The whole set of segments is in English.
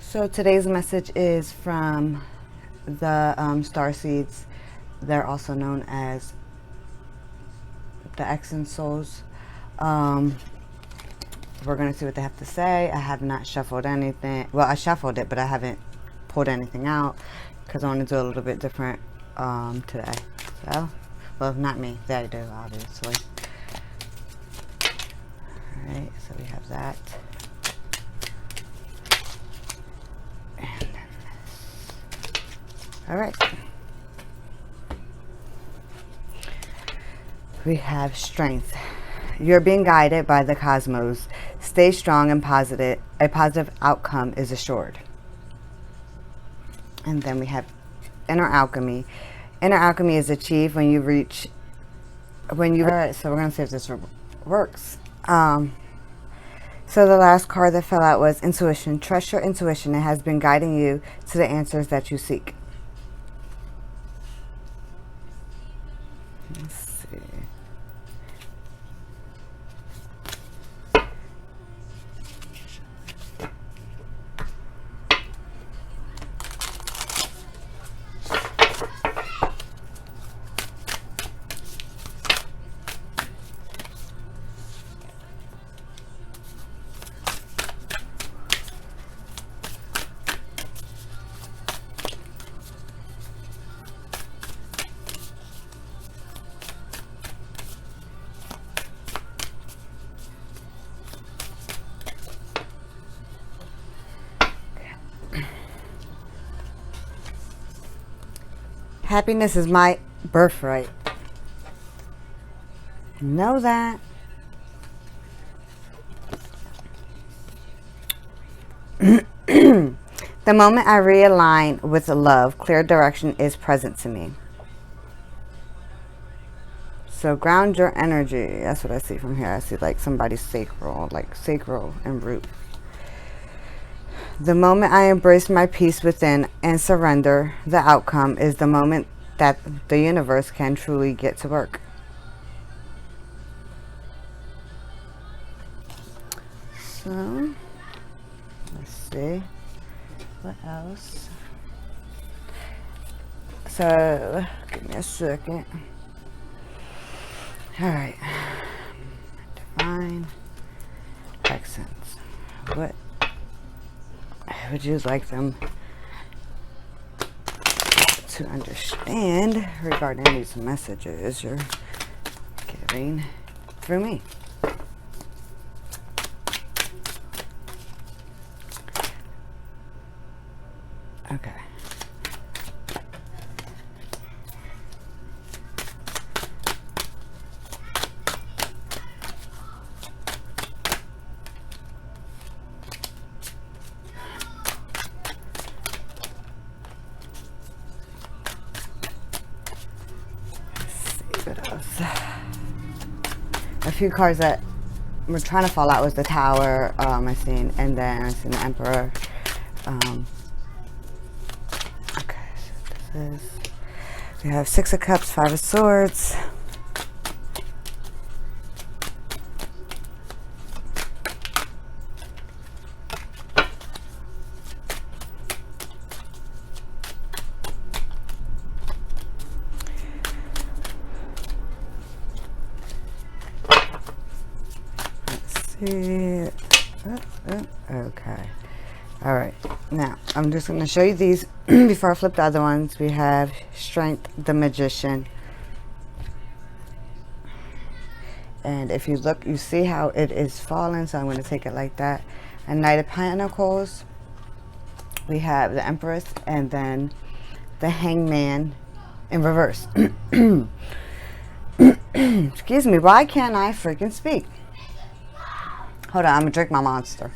So today's message is from the Starseeds. They're also known as the Xsins souls. We're going to see what they have to say. I have not shuffled anything. Well, I shuffled it, but I haven't pulled anything out because I want to do a little bit different today. So, well, not me. They do, obviously. Alright, so we have that. And then this. Alright. We have strength. You're being guided by the cosmos. Stay strong and positive. A positive outcome is assured. And then we have inner alchemy. Inner alchemy is achieved when you reach, alright, so we're going to see if this works. So the last card that fell out was intuition. Trust your intuition. It has been guiding you to the answers that you seek. Let's see. Happiness is my birthright. Know that. The moment I realign with love, clear direction is present to me. So ground your energy. That's what I see from here. I see like somebody's sacral, like sacral and root. The moment I embrace my peace within and surrender, the outcome is the moment that the universe can truly get to work. So, let's see. What else? So, give me a second. Alright. Divine accents. What would you like them to understand regarding these messages you're getting through me? Okay. A few cards that were trying to fall out was the Tower, I seen, and then I seen the Emperor. Okay, so this is, we have Six of Cups, Five of Swords. Okay. All right. Now, I'm just going to show you these before I flip the other ones. We have Strength, the Magician. And if you look, you see how it is falling. So I'm going to take it like that. And Knight of Pentacles. We have the Empress and then the Hangman in reverse. Excuse me. Why can't I freaking speak? Hold on, I'm gonna drink my Monster.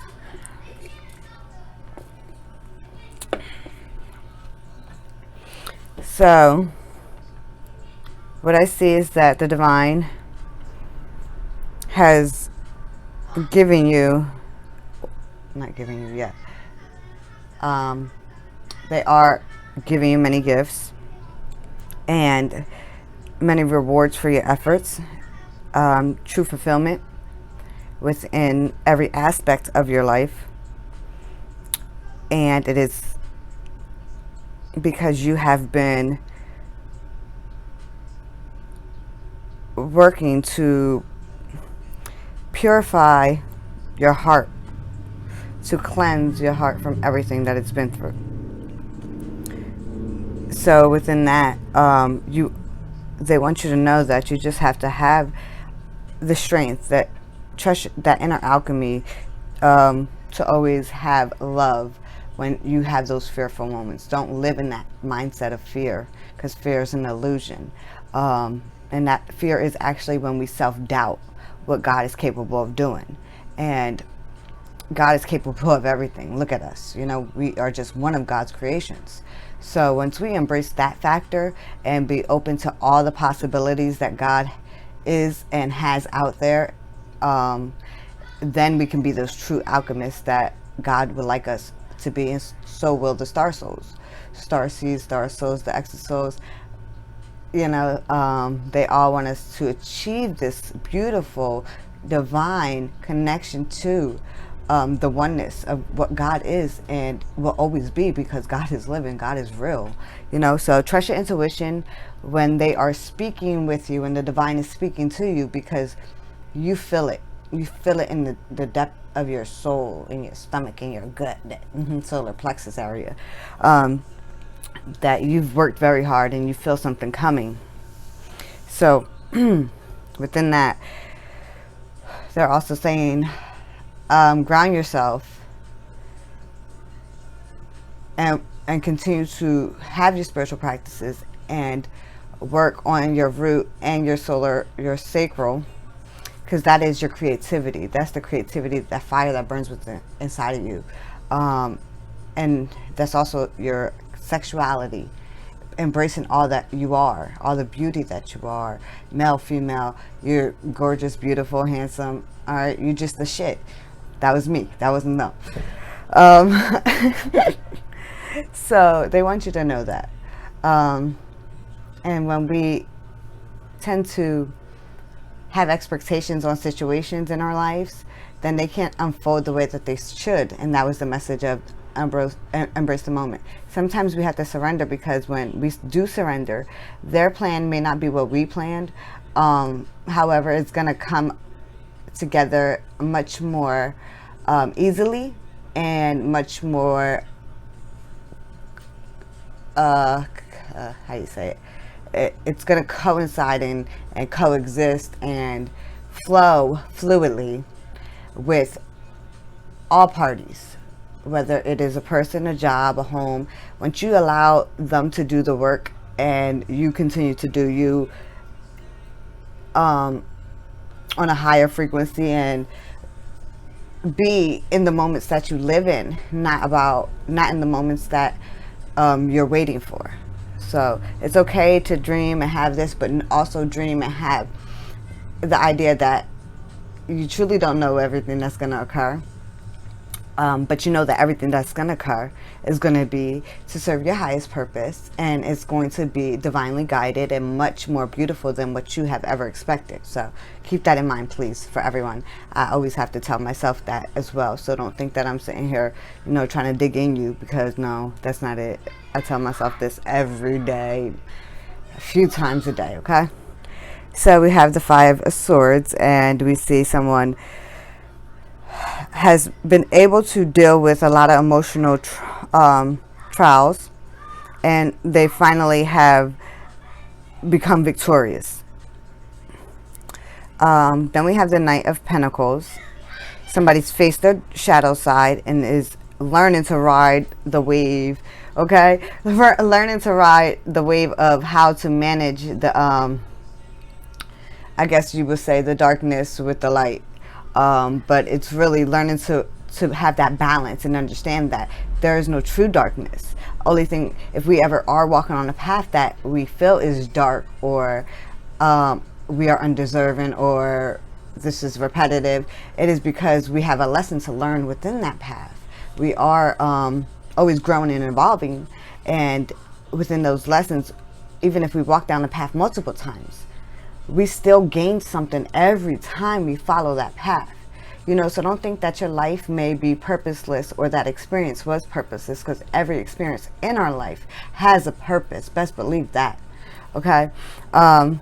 So, what I see is that the Divine has given you, not giving you yet, they are giving you many gifts and many rewards for your efforts, true fulfillment within every aspect of your life. And it is because you have been working to purify your heart, to cleanse your heart from everything that it's been through. So within that, they want you to know that you just have to have the strength, that trust, that inner alchemy, to always have love when you have those fearful moments. Don't live in that mindset of fear, because fear is an illusion. And that fear is actually when we self-doubt what God is capable of doing. And God is capable of everything. Look at us. You know, we are just one of God's creations. So once we embrace that factor and be open to all the possibilities that God is and has out there, then we can be those true alchemists that God would like us to be, and so will the star souls. Starseeds, star souls, the Xsins, you know, they all want us to achieve this beautiful divine connection to the oneness of what God is and will always be, because God is living, God is real, you know. So trust your intuition when they are speaking with you and the divine is speaking to you, because you feel it. You feel it in the depth of your soul, in your stomach, in your gut, that solar plexus area, that you've worked very hard and you feel something coming. So within that, they're also saying, ground yourself and continue to have your spiritual practices and work on your root and your solar, your sacral, because that is your creativity. That's the creativity, that fire that burns within inside of you, and that's also your sexuality, embracing all that you are, all the beauty that you are, male, female. You're gorgeous, beautiful, handsome. All right, you just the shit. That was me. That wasn't them. So they want you to know that. And when we tend to have expectations on situations in our lives, then they can't unfold the way that they should. And that was the message of embrace the moment. Sometimes we have to surrender, because when we do surrender, their plan may not be what we planned. However, it's going to come together much more easily and much more how do you say it? It's going to coincide and coexist and flow fluidly with all parties, whether it is a person, a job, a home. Once you allow them to do the work and you continue to do you on a higher frequency and be in the moments that you live in, not in the moments that you're waiting for. So it's okay to dream and have this, but also dream and have the idea that you truly don't know everything that's going to occur. But you know that everything that's going to occur is going to be to serve your highest purpose, and it's going to be divinely guided and much more beautiful than what you have ever expected. So keep that in mind, please, for everyone. I always have to tell myself that as well. So don't think that I'm sitting here, you know, trying to dig in you, because no, that's not it. I tell myself this every day, a few times a day, okay? So we have the Five of Swords, and we see someone has been able to deal with a lot of emotional trials, and they finally have become victorious. Then we have the Knight of Pentacles. Somebody's faced their shadow side and is learning to ride the wave, okay? Learning to ride the wave of how to manage the, I guess you would say, the darkness with the light. But it's really learning to have that balance and understand that there is no true darkness. Only thing, if we ever are walking on a path that we feel is dark, or we are undeserving, or this is repetitive, it is because we have a lesson to learn within that path. We are always growing and evolving, and within those lessons, even if we walk down the path multiple times, we still gain something every time we follow that path. You know, so don't think that your life may be purposeless or that experience was purposeless, because every experience in our life has a purpose. Best believe that. Okay. And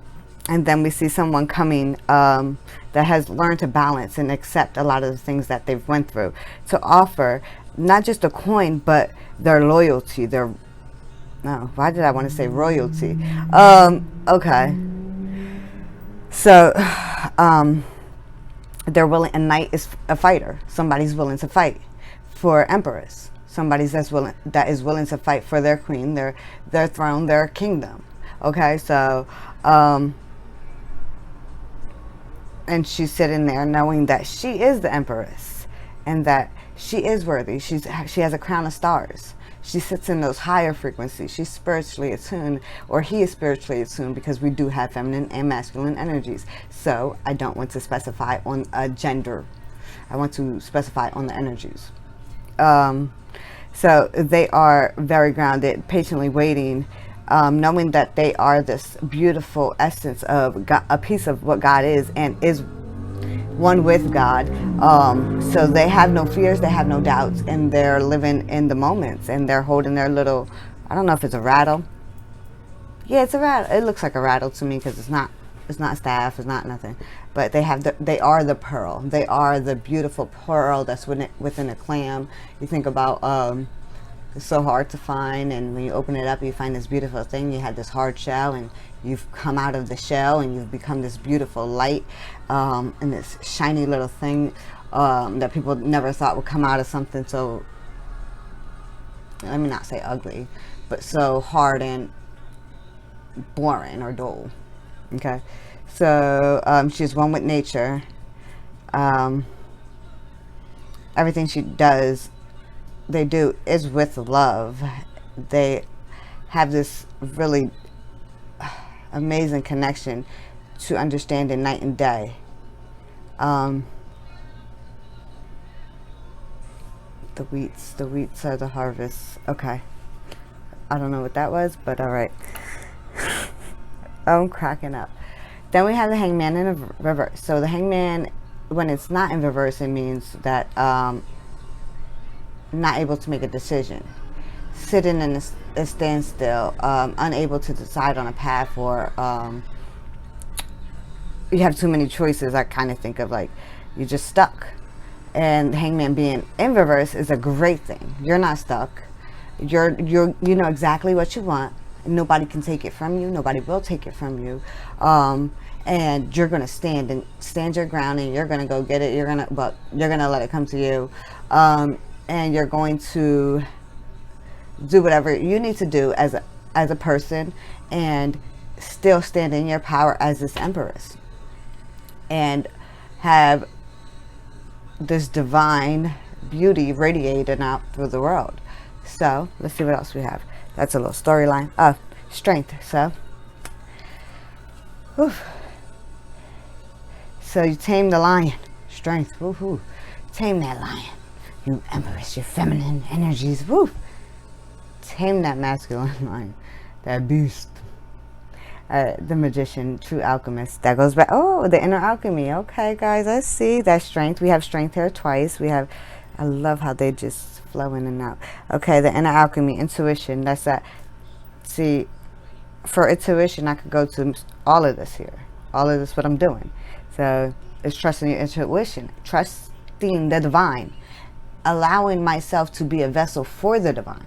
then we see someone coming that has learned to balance and accept a lot of the things that they've went through, to offer not just a coin, but their loyalty, their, no, why did I want to say royalty? Okay. So, they're willing, a knight is a fighter. Somebody's willing to fight for empress. Somebody's that is willing to fight for their queen, their throne, their kingdom. Okay, so, and she's sitting there knowing that she is the empress and that she is worthy. She has a crown of stars. She sits in those higher frequencies. She's spiritually attuned, or he is spiritually attuned, because we do have feminine and masculine energies. So I don't want to specify on a gender. I want to specify on the energies. So they are very grounded, patiently waiting, knowing that they are this beautiful essence of God, a piece of what God is, and is one with God. So they have no fears, they have no doubts, and they're living in the moments, and they're holding their little, I don't know if it's a rattle. Yeah, it's a rattle. It looks like a rattle to me, because it's not staff, it's not nothing. But they are the pearl. They are the beautiful pearl that's within a clam. You think about, it's so hard to find, and when you open it up, you find this beautiful thing. You had this hard shell, and you've come out of the shell, and you've become this beautiful light, and this shiny little thing that people never thought would come out of something so, let me not say ugly, but so hard and boring or dull. Okay, so she's one with nature. Everything she does, they do, is with love. They have this really amazing connection to understanding night and day. The wheats are the harvest. Okay, I don't know what that was, but all right. I'm cracking up. Then we have the hangman in a reverse. So the hangman, when it's not in reverse, it means that not able to make a decision, sitting in a standstill, unable to decide on a path, or you have too many choices. I kind of think of like you're just stuck. And the hangman being in reverse is a great thing. You're not stuck. You know exactly what you want. Nobody can take it from you. Nobody will take it from you. And you're going to stand your ground, and you're going to go get it. You're going to let it come to you. And you're going to do whatever you need to do as a person, and still stand in your power as this empress, and have this divine beauty radiating out through the world. So let's see what else we have. That's a little storyline. Strength. So, so you tame the lion. Strength. Woohoo! Tame that lion. You empress, your feminine energies. Woo! Tame that masculine lion. That beast. The magician, true alchemist. That goes back. Oh, the inner alchemy. Okay, guys, let's see that strength. We have strength here twice. We have. I love how they just flow in and out. Okay, the inner alchemy, intuition. That's that. See, for intuition, I could go to all of this here. All of this, what I'm doing. So it's trusting your intuition, trusting the divine, allowing myself to be a vessel for the divine.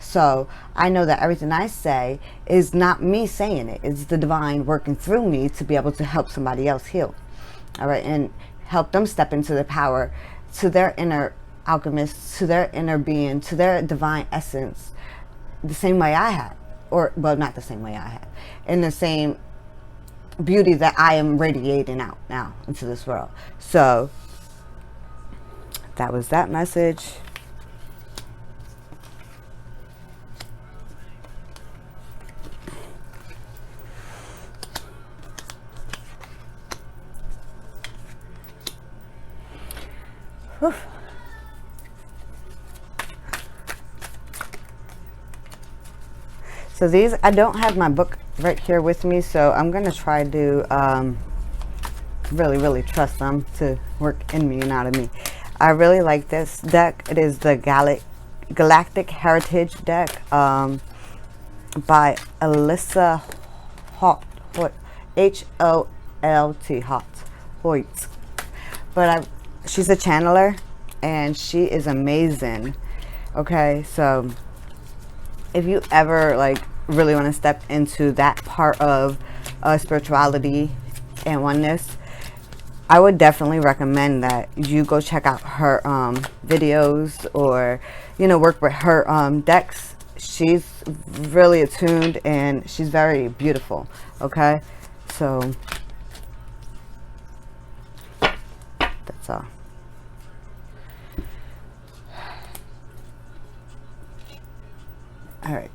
So I know that everything I say is not me saying it. It's the divine working through me to be able to help somebody else heal. All right, and help them step into the power, to their inner alchemist, to their inner being, to their divine essence, the same way I have. Or, well, not the same way I have. In the same beauty that I am radiating out now into this world. So that was that message. Whew. So these, I don't have my book right here with me, so I'm going to try to really trust them to work in me and out of me. I really like this deck. It is the Galactic Heritage deck by Alyssa Holt, Holt, Hoyt. But she's a channeler, and she is amazing. Okay, so if you ever like really want to step into that part of spirituality and oneness, I would definitely recommend that you go check out her videos, or work with her decks. She's really attuned and she's very beautiful. Okay, so that's all. All right,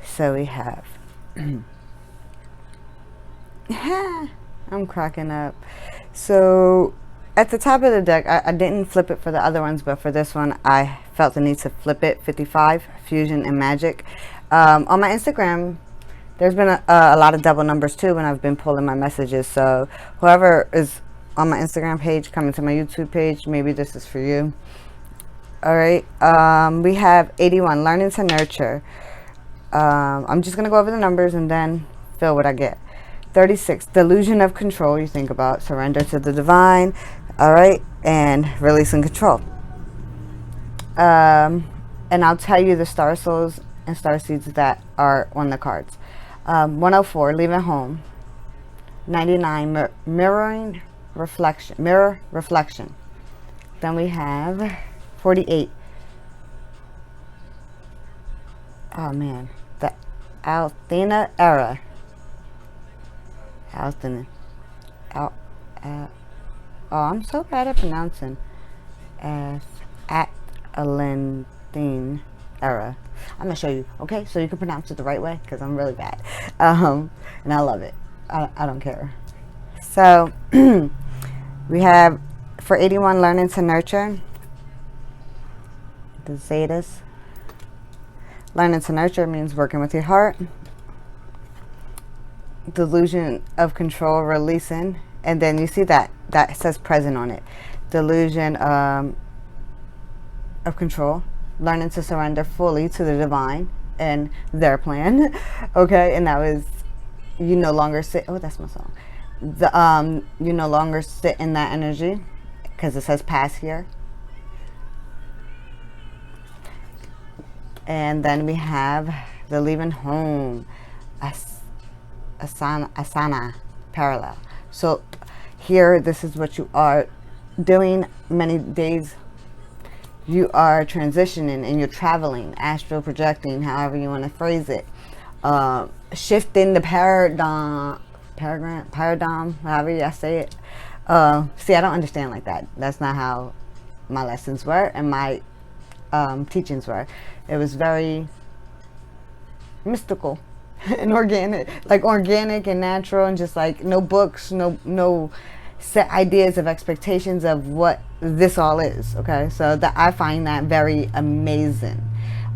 so we have I'm cracking up. So at the top of the deck, I didn't flip it for the other ones, but for this one I felt the need to flip it. 55, Fusion and Magic. On my Instagram, there's been a lot of double numbers too when I've been pulling my messages. So whoever is on my Instagram page coming to my YouTube page, maybe this is for you. All right, we have 81, Learning to Nurture. I'm just going to go over the numbers and then feel what I get. 36, Delusion of Control. You think about surrender to the divine. All right, and releasing control. And I'll tell you the star souls and star seeds that are on the cards. 104, Leaving Home. 99, Mirror Reflection. Then we have 48. Oh man, the Althena Era. Oh, I'm so bad at pronouncing. Atlanthine Era. I'm gonna show you, okay, so you can pronounce it the right way, because I'm really bad, and I love it. I don't care. So we have for 81, Learning to Nurture. The Zetas. Learning to Nurture means working with your heart. Delusion of Control, releasing, and then you see that says present on it. Delusion of Control, learning to surrender fully to the divine and their plan. Okay, and that was, you no longer sit. Oh, that's my song. You no longer sit in that energy, because it says pass here. And then we have the Leaving Home, Asana parallel. So here, this is what you are doing. Many days you are transitioning and you're traveling, astral projecting, however you want to phrase it, shifting the paradigm, however you say it. See, I don't understand like that. That's not how my lessons were and my teachings were. It was very mystical and organic and natural, and just like no books, no set ideas of expectations of what this all is. Okay, so that I find that very amazing.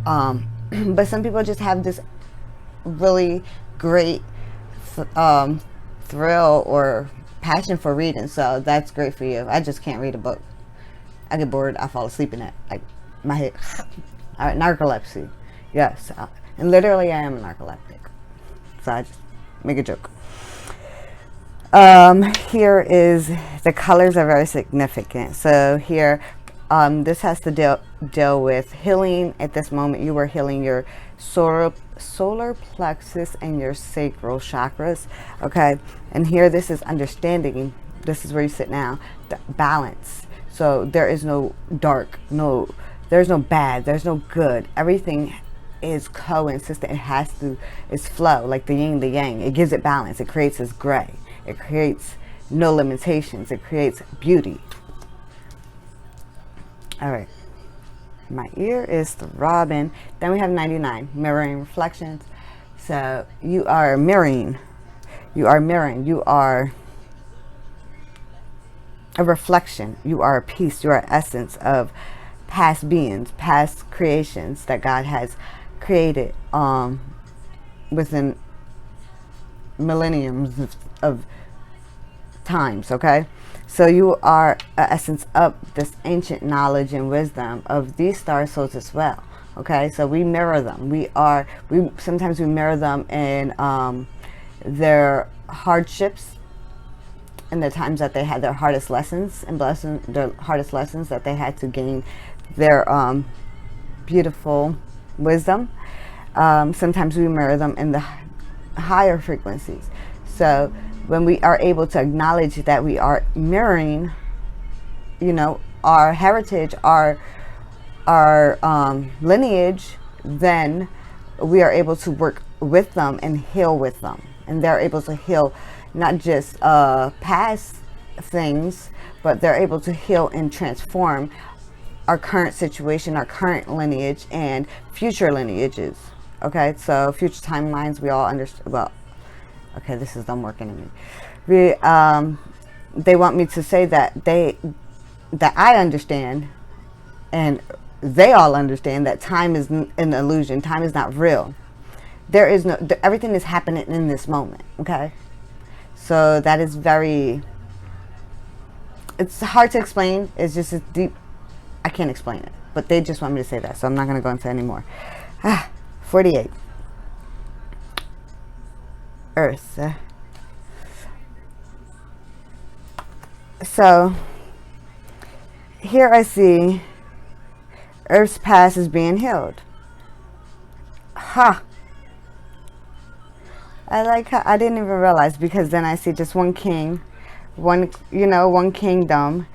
But some people just have this really great thrill or passion for reading, so that's great for you. I just can't read a book. I get bored, I fall asleep in it, like my head. All right, narcolepsy. Yes, and literally I am a narcoleptic, so I just make a joke. Here is, the colors are very significant. So here, this has to deal with healing. At this moment, you were healing your solar plexus and your sacral chakras. Okay, and here, this is understanding. This is where you sit now. The balance. So there is no dark, there's no bad, there's no good. Everything is coexistent. It has to, it's flow, like the yin, the yang. It gives it balance. It creates this gray. It creates no limitations. It creates beauty. All right. My ear is throbbing. Then we have 99, mirroring reflections. So you are mirroring. You are mirroring. You are a reflection. You are a piece. You are essence of past beings, past creations that God has created within millenniums of times, okay? So you are an essence of this ancient knowledge and wisdom of these star souls as well, okay? So we mirror them. Sometimes we mirror them in their hardships, and the times that they had their hardest lessons their hardest lessons that they had to gain their beautiful wisdom. Sometimes we mirror them in the higher frequencies. So when we are able to acknowledge that we are mirroring, our heritage, our lineage, then we are able to work with them and heal with them. And they're able to heal not just past things, but they're able to heal and transform our current situation, our current lineage, and future lineages. Okay, so future timelines, we all understand. Well, okay, this is them working in me. They want me to say that I understand, and they all understand that time is an illusion. Time is not real. There is no. Everything is happening in this moment. Okay, so that is very. It's hard to explain. It's just a deep. I can't explain it, but they just want me to say that, so I'm not going to go into any more. 48. Earth. So here I see Earth's past is being healed. I like how I didn't even realize, because then I see just one king, one kingdom,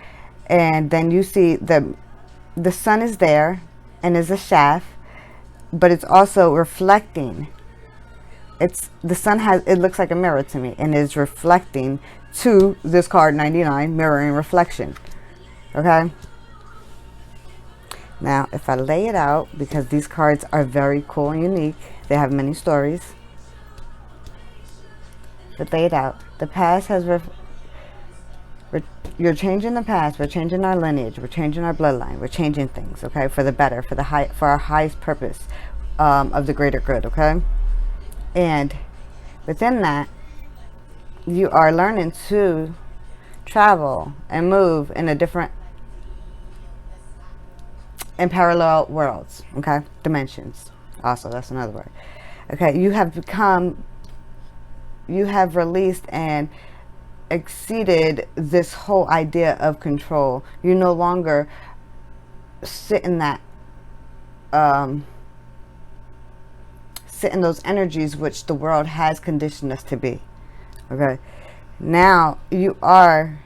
and then you see the sun is there and is a shaft, but it's also reflecting. The sun it looks like a mirror to me, and is reflecting to this card 99, mirroring reflection. Okay, now if I lay it out, because these cards are very cool and unique, they have many stories, but lay it out. The past has you're changing the past. We're changing our lineage. We're changing our bloodline. We're changing things, okay, for the better, for our highest purpose of the greater good, okay? And within that, you are learning to travel and move in parallel worlds, okay? Dimensions. Also, that's another word. Okay, you have released and exceeded this whole idea of control. You no longer sit in that sit in those energies which the world has conditioned us to be. Okay, now you are,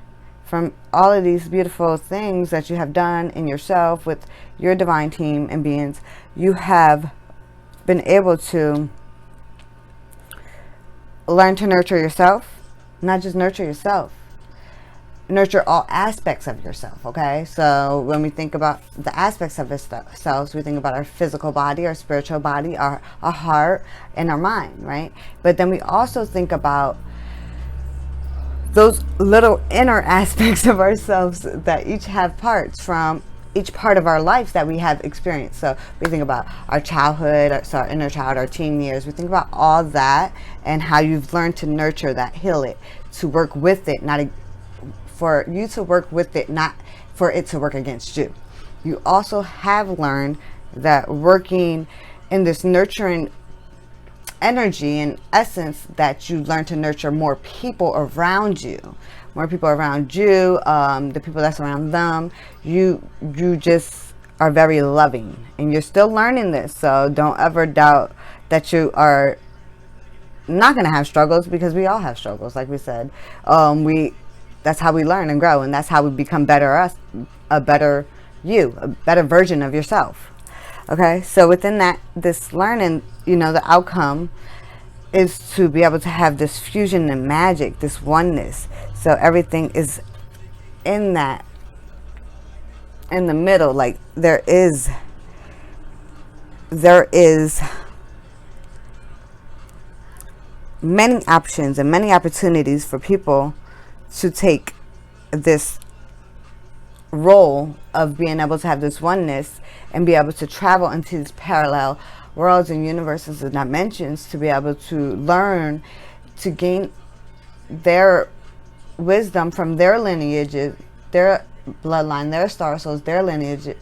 from all of these beautiful things that you have done in yourself with your divine team and beings, you have been able to learn to nurture yourself. Not just nurture yourself, nurture all aspects of yourself, okay? So when we think about the aspects of ourselves, we think about our physical body, our spiritual body, our heart, and our mind, right? But then we also think about those little inner aspects of ourselves that each have parts from each part of our lives that we have experienced. So we think about our childhood, our inner child, our teen years. We think about all that and how you've learned to nurture that, heal it, to work with it, not for you to work with it, not for it to work against you. You also have learned that working in this nurturing energy and essence, that you learn to nurture more people around you. The people that's around them. You just are very loving, and you're still learning this. So don't ever doubt that you are not going to have struggles, because we all have struggles, like we said. That's how we learn and grow, and that's how we become a better version of yourself. Okay, so within that, this learning, the outcome is to be able to have this fusion and magic, this oneness. So everything is in the middle. Like there is many options and many opportunities for people to take this role of being able to have this oneness and be able to travel into these parallel worlds and universes and dimensions, to be able to learn to gain their wisdom from their lineages, their bloodline, their star souls, their lineages,